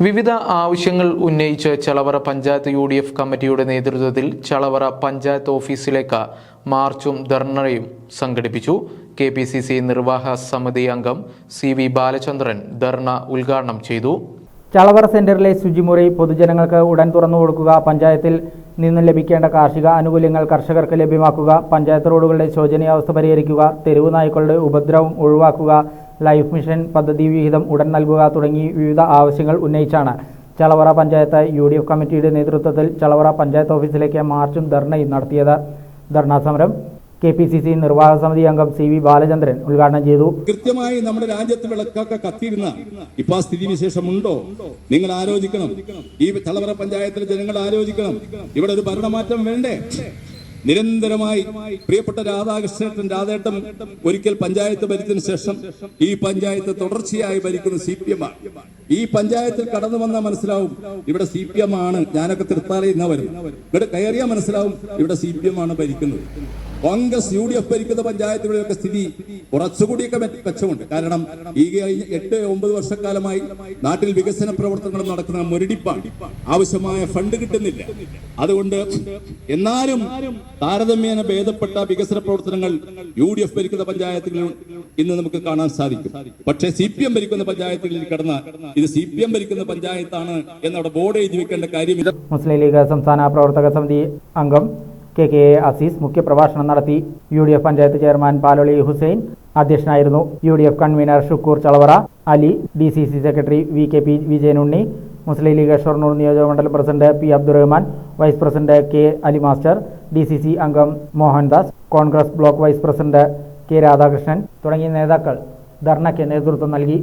വിവിധ ആവശ്യങ്ങൾ ഉന്നയിച്ച് ചളവറ പഞ്ചായത്ത് UDF കമ്മിറ്റിയുടെ നേതൃത്വത്തിൽ ചളവറ പഞ്ചായത്ത് ഓഫീസിലേക്ക് മാർച്ചും ധർണയും സംഘടിപ്പിച്ചു. KPCC നിർവാഹക സമിതി അംഗം CV ബാലചന്ദ്രൻ ധർണ ഉദ്ഘാടനം ചെയ്തു. ചളവറ സെന്ററിലെ ശുചിമുറി പൊതുജനങ്ങൾക്ക് ഉടൻ തുറന്നു കൊടുക്കുക, പഞ്ചായത്തിൽ നിന്ന് ലഭിക്കേണ്ട കാർഷിക ആനുകൂല്യങ്ങൾ കർഷകർക്ക് ലഭ്യമാക്കുക, പഞ്ചായത്ത് റോഡുകളുടെ ശോചനീയാവസ്ഥ പരിഹരിക്കുക, തെരുവ് നായ്ക്കളുടെ ഉപദ്രവം ഒഴിവാക്കുക, ലൈഫ് മിഷൻ പദ്ധതി വിഹിതം ഉടൻ നൽകുക തുടങ്ങി വിവിധ ആവശ്യങ്ങൾ ഉന്നയിച്ചാണ് ചളവറ പഞ്ചായത്ത് UDF കമ്മിറ്റിയുടെ നേതൃത്വത്തിൽ ചളവറ പഞ്ചായത്ത് ഓഫീസിലേക്ക് മാർച്ചും ധർണയും നടത്തിയത്. ധർണാ സമരം KPCC നിർവാഹക സമിതി അംഗം CV ബാലചന്ദ്രൻ ഉദ്ഘാടനം ചെയ്തു. കൃത്യമായി നമ്മുടെ രാജ്യത്ത് വിളക്കൊക്കെ കത്തിയിരുന്ന ഇപ്പൊ ആ സ്ഥിതിവിശേഷം ഉണ്ടോ? നിങ്ങൾ ആലോചിക്കണം. ഈ ചളവറ പഞ്ചായത്തിലെ ജനങ്ങൾ ആലോചിക്കണം. ഇവിടെ ഒരു ഭരണമാറ്റം വേണ്ടേ? നിരന്തരമായി പ്രിയപ്പെട്ട രാധേട്ടൻ ഒരിക്കൽ പഞ്ചായത്ത് ഭരിച്ചതിന് ശേഷം ഈ പഞ്ചായത്ത് തുടർച്ചയായി ഭരിക്കുന്ന CPM ആണ്. ഈ പഞ്ചായത്തിൽ കടന്നു വന്നാൽ മനസ്സിലാവും ഇവിടെ CPM ആണ്. ഞാനൊക്കെ തൃത്താലയിൽ നിന്ന് വരും. ഇവിടെ കയറിയാൽ മനസ്സിലാവും ഇവിടെ CPM ആണ് ഭരിക്കുന്നത്. കോൺഗ്രസ് UDF ഭരിക്കുന്ന പഞ്ചായത്തുകളിലൊക്കെ സ്ഥിതി കുറച്ചുകൂടിയൊക്കെ മെച്ചമുണ്ട്. കാരണം ഈ കഴിഞ്ഞ 8-9 വർഷക്കാലമായി നാട്ടിൽ വികസന പ്രവർത്തനങ്ങൾ നടക്കുന്ന മുരടിപ്പാണ്. ആവശ്യമായ ഫണ്ട് കിട്ടുന്നില്ല. അതുകൊണ്ട് എന്നാലും താരതമ്യേന ഭേദപ്പെട്ട വികസന പ്രവർത്തനങ്ങൾ UDF ഭരിക്കുന്ന പഞ്ചായത്തുകളിൽ ഇന്ന് നമുക്ക് കാണാൻ സാധിക്കും. പക്ഷേ CPM ഭരിക്കുന്ന പഞ്ചായത്തുകളിൽ കടന്ന ഇത് CPM ഭരിക്കുന്ന പഞ്ചായത്താണ് എന്നവിടെ ബോർഡ് എഴുതി വെക്കേണ്ട കാര്യമില്ല. മുസ്ലിം ലീഗ് സംസ്ഥാന പ്രവർത്തക സമിതി അംഗം KK അസീസ് മുഖ്യപ്രഭാഷണം നടത്തി. UDF പഞ്ചായത്ത് ചെയർമാൻ പാലോളി ഹുസൈൻ അധ്യക്ഷനായിരുന്നു. UDF convener Shukkur Chalavara, Ali, DCC secretary VKP Vijayanunni, Muslim League Shoranur നിയോജകമണ്ഡലം president P Abdurahman, vice president K Ali master, DCC അംഗം Mohandas, Congress block vice president K രാധാകൃഷ്ണൻ തുടങ്ങിയ നേതാക്കൾ ധർണയ്ക്ക് നേതൃത്വം നൽകി.